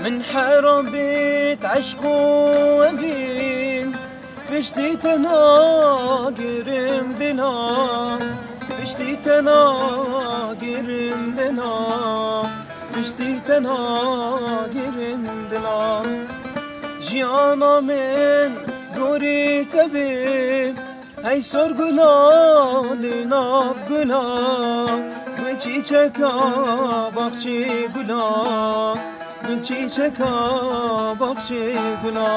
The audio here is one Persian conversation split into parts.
من حربت عشق وبين بشتي تناقرم دنا بشتي تناقرم دنا بشتي تناقرم دنا جيانا من دوري تبي هاي سر گلال ناف گلا من چیچکا باغچه گلا من چیچکا باغچه گلا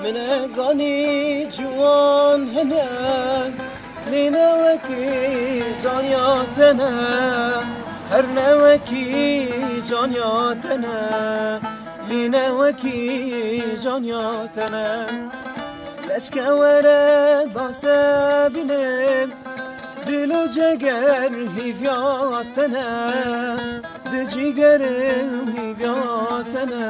من ازانی جوان هنه لنوکی جانیاتنه هر نوکی جانیاتنه لنوکی جانیاتنه لسکه وره داسته بینم دلو جگر هیویاتنه دل جگرم هیویاتنه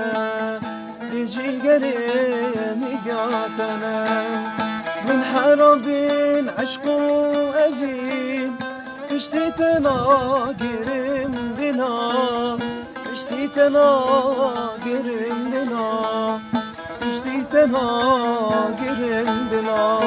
جيجرم ياتنا من حرب عشق وأفين اشتي تناقرم دنا اشتي تناقرم دنا اشتي تناقرم دنا